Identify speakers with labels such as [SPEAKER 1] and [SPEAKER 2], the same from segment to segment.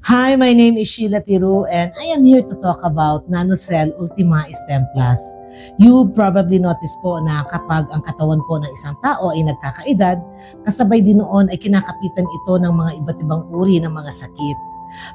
[SPEAKER 1] Hi, my name is Sheila Tiru and I am here to talk about NanoCell Ultima Stem Plus. You probably notice po na kapag ang katawan po ng isang tao ay nagkakaedad, kasabay din noon ay kinakapitan ito ng mga iba't ibang uri ng mga sakit.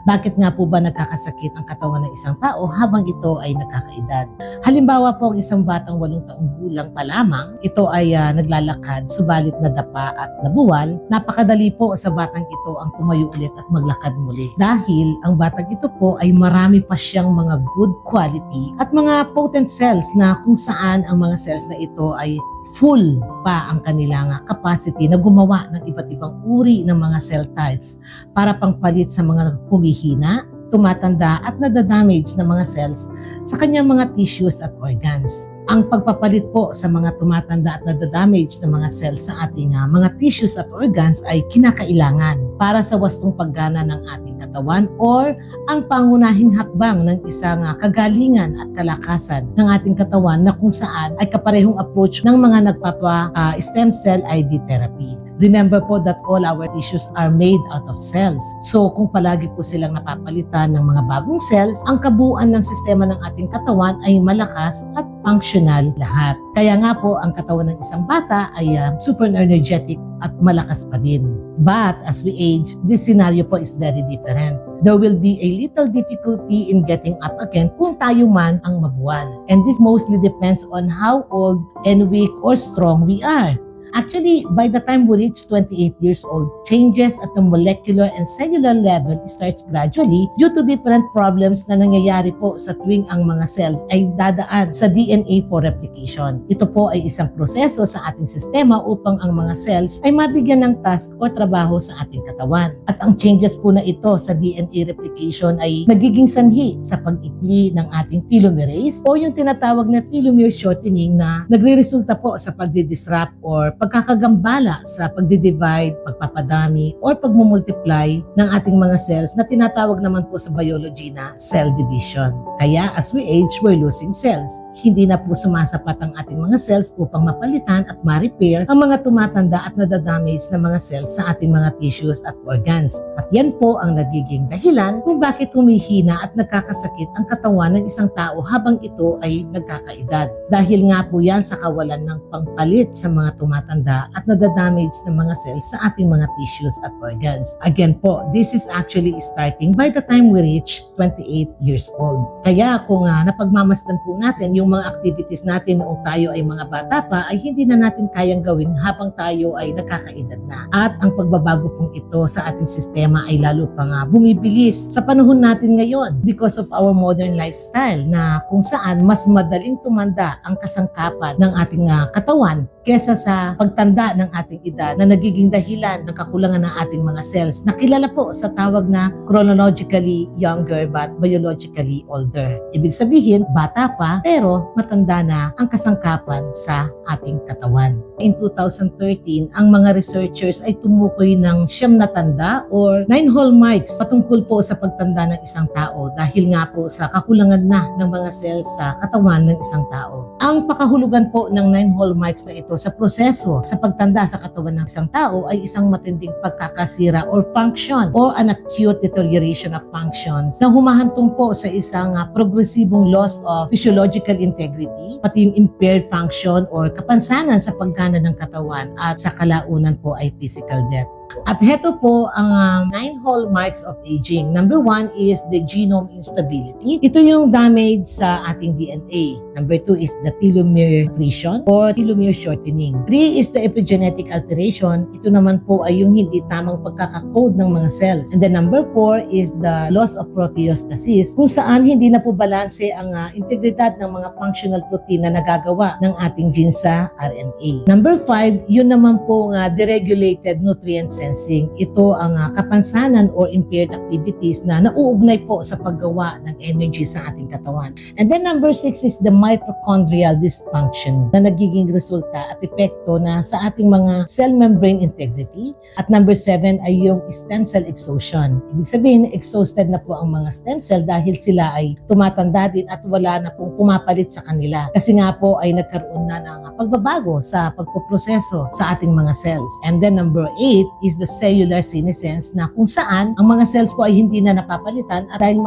[SPEAKER 1] Bakit nga po ba nagkakasakit ang katawan ng isang tao habang ito ay nagkakaedad? Halimbawa po ang isang batang 8 taong gulang pa lamang, ito ay naglalakad subalit nadapa at nabuwal, napakadali po sa batang ito ang tumayo ulit at maglakad muli. Dahil ang batang ito po ay marami pa siyang mga good quality at mga potent cells na kung saan ang mga cells na ito ay full pa ang kanilang capacity na gumawa ng iba't ibang uri ng mga cell types para pangpalit sa mga humihina, tumatanda at nadadamage na mga cells sa kanyang mga tissues at organs. Ang pagpapalit po sa mga tumatanda at nadadamage na mga cells sa ating mga tissues at organs ay kinakailangan para sa wastong paggana ng ating katawan or ang pangunahing hakbang ng isang kagalingan at kalakasan ng ating katawan na kung saan ay kaparehong approach ng mga nagpapa-stem cell IV therapy. Remember po that all our tissues are made out of cells. So kung palagi po silang napapalitan ng mga bagong cells, ang kabuuan ng sistema ng ating katawan ay malakas at functional lahat. Kaya nga po ang katawan ng isang bata ay super energetic at malakas pa din. But as we age, this scenario po is very different. There will be a little difficulty in getting up again kung tayo man ang mabuwal. And this mostly depends on how old and weak or strong we are. Actually, by the time we reach 28 years old, changes at the molecular and cellular level starts gradually due to different problems na nangyayari po sa tuwing ang mga cells ay dadaan sa DNA for replication. Ito po ay isang proseso sa ating sistema upang ang mga cells ay mabigyan ng task o trabaho sa ating katawan. At ang changes po na ito sa DNA replication ay nagiging sanhi sa pag-ikli ng ating telomerase o yung tinatawag na telomere shortening na nagre-resulta po sa pagdi-disrupt or pagkakagambala sa pagdi-divide, pagpapadami, or pagmumultiply ng ating mga cells na tinatawag naman po sa biology na cell division. Kaya as we age, we're losing cells. Hindi na po sumasapat ang ating mga cells upang mapalitan at ma-repair ang mga tumatanda at nadadamage na mga cells sa ating mga tissues at organs. At yan po ang nagiging dahilan kung bakit humihina at nagkakasakit ang katawan ng isang tao habang ito ay nagkakaedad. Dahil nga po yan sa kawalan ng pangpalit sa mga tumatanda at nadadamage ng mga cells sa ating mga tissues at organs. Again po, this is actually starting by the time we reach 28 years old. Kaya kung napagmamasdan po natin yung mga activities natin noong tayo ay mga bata pa, ay hindi na natin kayang gawin habang tayo ay nagkakaedad na. At ang pagbabago pong ito sa ating sistema ay lalo pang bumibilis sa panahon natin ngayon because of our modern lifestyle na kung saan mas madaling tumanda ang kasangkapan ng ating katawan kesa sa pagtanda ng ating edad na nagiging dahilan ng kakulangan ng ating mga cells na kilala po sa tawag na chronologically younger but biologically older. Ibig sabihin, bata pa pero matanda na ang kasangkapan sa ating katawan. In 2013, ang mga researchers ay tumukoy ng 9 na tanda or 9 hallmarks patungkol po sa pagtanda ng isang tao dahil nga po sa kakulangan na ng mga cells sa katawan ng isang tao. Ang pakahulugan po ng 9 hallmarks na ito sa proseso sa pagtanda sa katawan ng isang tao ay isang matinding pagkakasira or function or an acute deterioration of functions na humahantong po sa isang progresibong loss of physiological integrity, pati yung impaired function or kapansanan sa paggana ng katawan at sa kalaunan po ay physical death. At heto po ang 9 hallmarks of aging. Number 1 is the genome instability. Ito yung damage sa ating DNA. Number 2 is the telomere attrition or telomere shortening. 3 is the epigenetic alteration. Ito naman po ay yung hindi tamang pagkakakode ng mga cells. And then number 4 is the loss of proteostasis kung saan hindi na po balanse ang integridad ng mga functional protein na nagagawa ng ating genes sa RNA. Number 5, yun naman po deregulated nutrient sensing. Ito ang kapansanan or impaired activities na nauugnay po sa paggawa ng energy sa ating katawan. And then number 6 is the mitochondrial dysfunction na nagiging resulta at epekto na sa ating mga cell membrane integrity. At number 7 ay yung stem cell exhaustion. Ibig sabihin, exhausted na po ang mga stem cell dahil sila ay tumatanda din at wala na pong pumapalit sa kanila. Kasi nga po ay nagkaroon na ng pagbabago sa pagpoproseso sa ating mga cells. And then number 8 is the cellular senescence na kung saan ang mga cells po ay hindi na napapalitan at dahil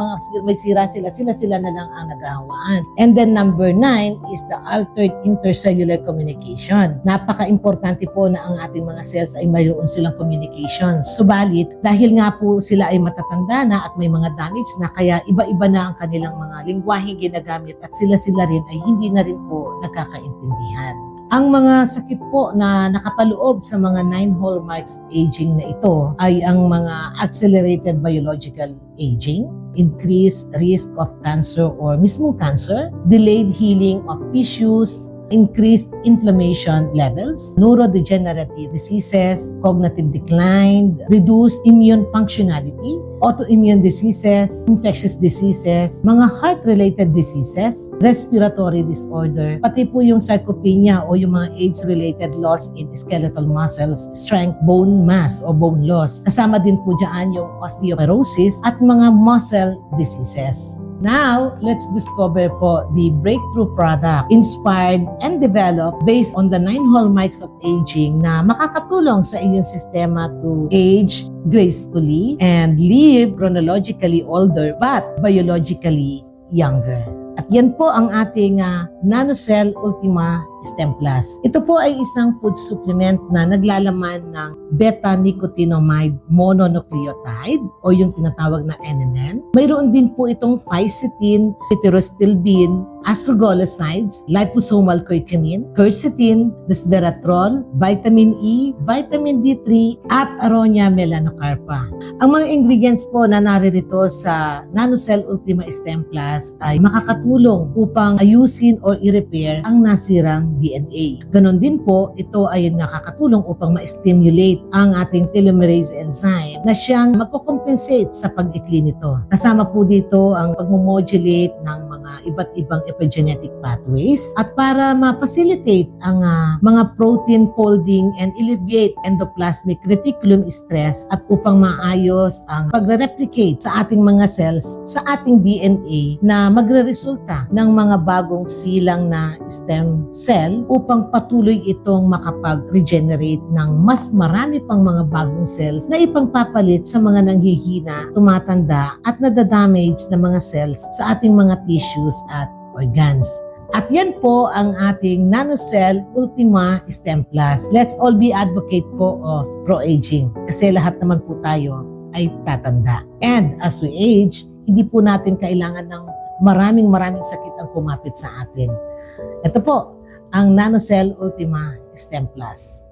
[SPEAKER 1] may sira sila na lang ang naghahawaan. And then number 9 is the altered intercellular communication. Napaka-importante po na ang ating mga cells ay mayroon silang communication. Subalit, dahil nga po sila ay matatanda na at may mga damage na, kaya iba-iba na ang kanilang mga lingwaheng ginagamit at sila rin ay hindi na rin po nagkakaintindihan. Ang mga sakit po na nakapaloob sa mga 9 hallmarks aging na ito ay ang mga accelerated biological aging, increased risk of cancer or mismong cancer, delayed healing of tissues, increased inflammation levels, neurodegenerative diseases, cognitive decline, reduced immune functionality, autoimmune diseases, infectious diseases, mga heart-related diseases, respiratory disorder, pati po yung sarcopenia o yung mga age-related loss in skeletal muscles, strength, bone mass o bone loss. Kasama din po dyan yung osteoporosis at mga muscle diseases. Now, let's discover po the breakthrough product inspired and developed based on the 9 hallmarks of aging na makakatulong sa iyong sistema to age gracefully and live chronologically older but biologically younger. At yan po ang ating NanoCell Ultima Stem Plus. Ito po ay isang food supplement na naglalaman ng beta-nicotinamide mononucleotide o yung tinatawag na NMN. Mayroon din po itong fisetin, pterostilbene, astrogolosides, liposomal curcumin, quercetin, resveratrol, vitamin E, vitamin D3, at Aronia melanocarpa. Ang mga ingredients po na naririto sa NanoCell Ultima Stem Plus ay makakatulong upang ayusin o i-repair ang nasirang DNA. Ganon din po, ito ay nakakatulong upang ma-stimulate ang ating telomerase enzyme na siyang magko-compensate sa pag-ikli nito. Kasama po dito ang pagmomodulate ng mga iba't ibang epigenetic pathways at para ma-facilitate ang mga protein folding and alleviate endoplasmic reticulum stress at upang maayos ang pagre-replicate sa ating mga cells sa ating DNA na magre-resulta ng mga bagong silang na stem cell upang patuloy itong makapag-regenerate ng mas marami pang mga bagong cells na ipangpapalit sa mga nanghihina, tumatanda at nadadamage na mga cells sa ating mga tissues at organs. At yan po ang ating NanoCell Ultima Stem Plus. Let's all be advocate po of pro-aging kasi lahat naman po tayo ay tatanda. And as we age, hindi po natin kailangan ng maraming sakit ang kumapit sa atin. Ito po ang NanoCell Ultima Stem Plus.